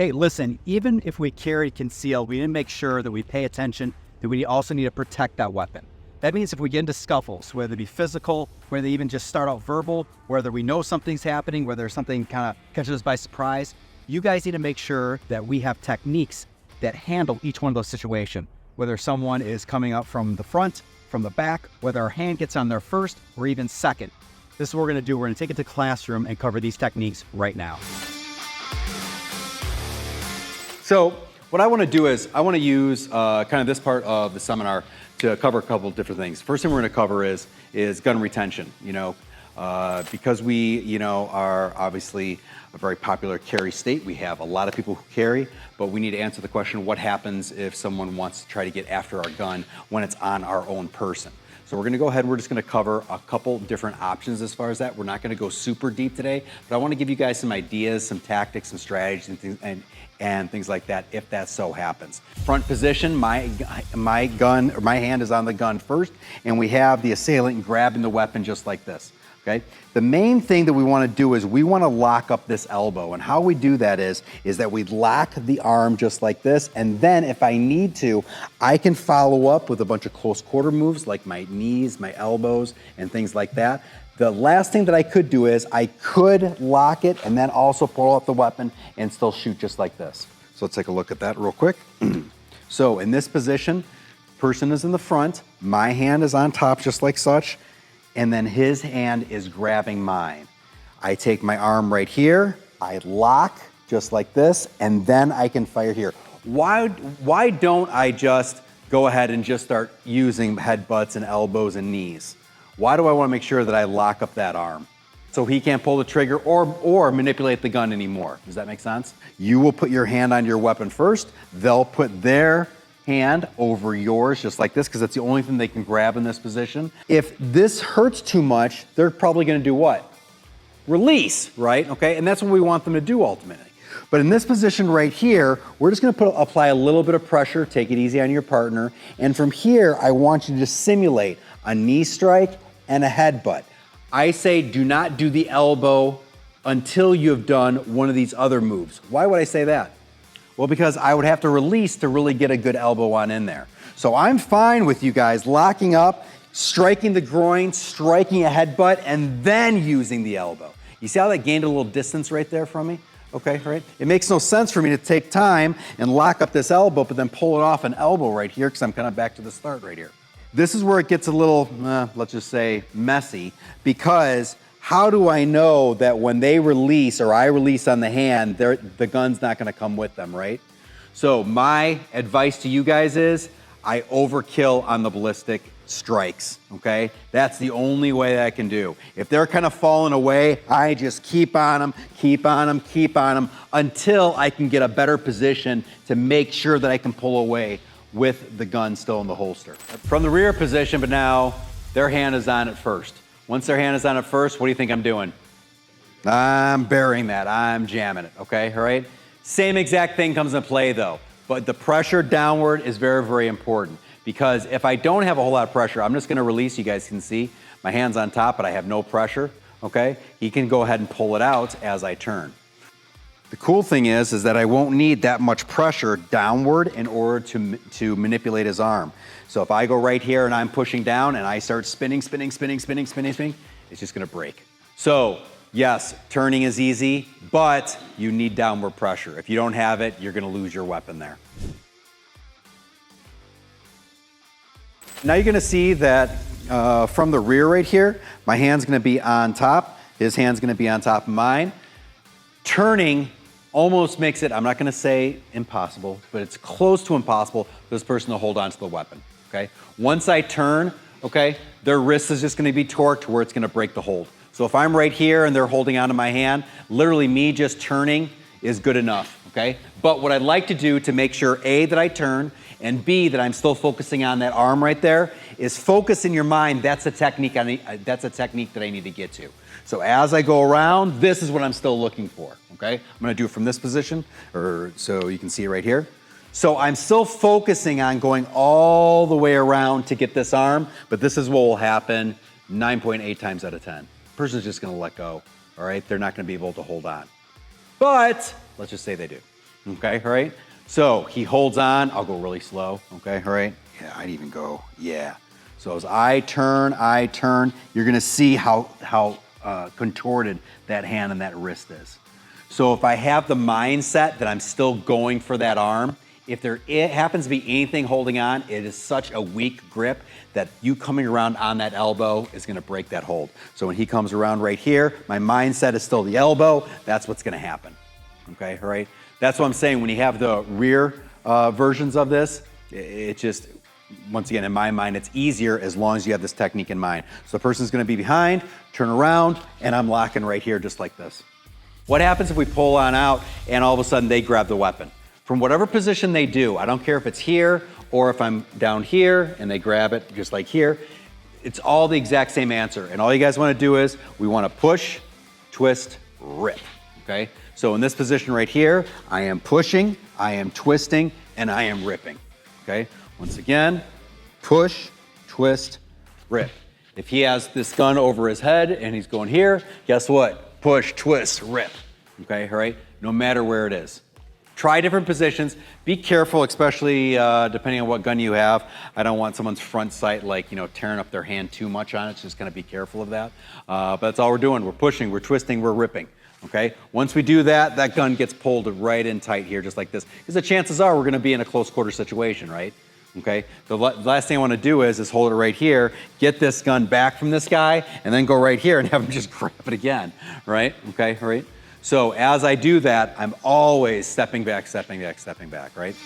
hey, listen, even if we carry concealed, we need to make sure that we pay attention that we also need to protect that weapon. That means if we get into scuffles, whether it be physical, whether they even just start out verbal, whether we know something's happening, whether something kind of catches us by surprise, you guys need to make sure that we have techniques that handle each one of those situations. Whether someone is coming up from the front, from the back, whether our hand gets on there first or even second. This is what we're gonna do. We're gonna take it to classroom and cover these techniques right now. So what I want to do is I want to use kind of this part of the seminar to cover a couple of different things. First thing we're going to cover is gun retention. Because we are obviously a very popular carry state. We have a lot of people who carry, but we need to answer the question: what happens if someone wants to try to get after our gun when it's on our own person? So we're going to go ahead and we're just going to cover a couple different options as far as that. We're not going to go super deep today, but I want to give you guys some ideas, some tactics, some strategies, and things like that if that so happens. Front position, my hand is on the gun first, and we have the assailant grabbing the weapon just like this. Okay. The main thing that we want to do is we want to lock up this elbow, and how we do that is that we lock the arm just like this, and then if I need to, I can follow up with a bunch of close quarter moves like my knees, my elbows, and things like that. The last thing that I could do is I could lock it and then also pull out the weapon and still shoot just like this. So let's take a look at that real quick. So in this position, person is in the front, my hand is on top just like such, and then his hand is grabbing mine. I take my arm right here, I lock just like this, and then I can fire here. Why don't I just go ahead and just start using headbutts and elbows and knees? Why do I want to make sure that I lock up that arm? So he can't pull the trigger or manipulate the gun anymore. Does that make sense? You will put your hand on your weapon first. They'll put their hand over yours just like this, because that's the only thing they can grab in this position. If this hurts too much, they're probably going to do what? Release, right? Okay, and that's what we want them to do ultimately. But in this position right here, we're just going to apply a little bit of pressure, take it easy on your partner, and from here, I want you to simulate a knee strike and a headbutt. I say do not do the elbow until you have done one of these other moves. Why would I say that? Well, because I would have to release to really get a good elbow on in there. So I'm fine with you guys locking up, striking the groin, striking a headbutt, and then using the elbow. You see how that gained a little distance right there from me? Okay, right? It makes no sense for me to take time and lock up this elbow, but then pull it off an elbow right here, because I'm kind of back to the start right here. This is where it gets a little, let's just say, messy, because how do I know that when they release or I release on the hand, the gun's not going to come with them, right? So my advice to you guys is I overkill on the ballistic strikes, okay? That's the only way that I can do. If they're kind of falling away, I just keep on them, keep on them, keep on them until I can get a better position to make sure that I can pull away with the gun still in the holster. From the rear position, but now their hand is on it first. Once their hand is on it first, what do you think I'm doing? I'm burying that, I'm jamming it, okay, all right? Same exact thing comes into play though, but the pressure downward is very, very important, because if I don't have a whole lot of pressure, I'm just gonna release. You guys can see my hand's on top, but I have no pressure, okay? He can go ahead and pull it out as I turn. The cool thing is that I won't need that much pressure downward in order to manipulate his arm. So if I go right here and I'm pushing down and I start spinning, it's just gonna break. So yes, turning is easy, but you need downward pressure. If you don't have it, you're gonna lose your weapon there. Now you're gonna see that from the rear right here, my hand's gonna be on top, his hand's gonna be on top of mine. Turning almost makes it, I'm not gonna say impossible, but it's close to impossible for this person to hold on to the weapon, okay? Once I turn, okay, their wrist is just gonna be torqued where it's gonna break the hold. So if I'm right here and they're holding onto my hand, literally me just turning is good enough, okay? But what I'd like to do to make sure, A, that I turn, and B, that I'm still focusing on that arm right there, is focus in your mind, that's a technique that I need to get to. So as I go around, this is what I'm still looking for, okay? I'm gonna do it from this position, or so you can see it right here. So I'm still focusing on going all the way around to get this arm, but this is what will happen 9.8 times out of 10. The person's just gonna let go, all right? They're not gonna be able to hold on. But let's just say they do. Okay, all right? So he holds on, I'll go really slow, okay, all right? Yeah, I'd even go, yeah. So as I turn, you're gonna see how contorted that hand and that wrist is. So if I have the mindset that I'm still going for that arm, if there happens to be anything holding on, it is such a weak grip that you coming around on that elbow is gonna break that hold. So when he comes around right here, my mindset is still the elbow, that's what's gonna happen, okay, all right? That's what I'm saying, when you have the rear versions of this, it just, once again, in my mind, it's easier as long as you have this technique in mind. So the person's gonna be behind, turn around, and I'm locking right here just like this. What happens if we pull on out and all of a sudden they grab the weapon? From whatever position they do, I don't care if it's here or if I'm down here and they grab it just like here, it's all the exact same answer. And all you guys wanna do is, we wanna push, twist, rip, okay? So in this position right here, I am pushing, I am twisting, and I am ripping, okay? Once again, push, twist, rip. If he has this gun over his head and he's going here, guess what? Push, twist, rip, okay, all right? No matter where it is. Try different positions. Be careful, especially depending on what gun you have. I don't want someone's front sight, like, you know, tearing up their hand too much on it. Just gonna be careful of that. But that's all we're doing. We're pushing, we're twisting, we're ripping, okay? Once we do that, that gun gets pulled right in tight here, just like this. Because the chances are we're gonna be in a close quarter situation, right? Okay, the last thing I wanna do is hold it right here, get this gun back from this guy, and then go right here and have him just grab it again, right? Okay, all right? So as I do that, I'm always stepping back, right?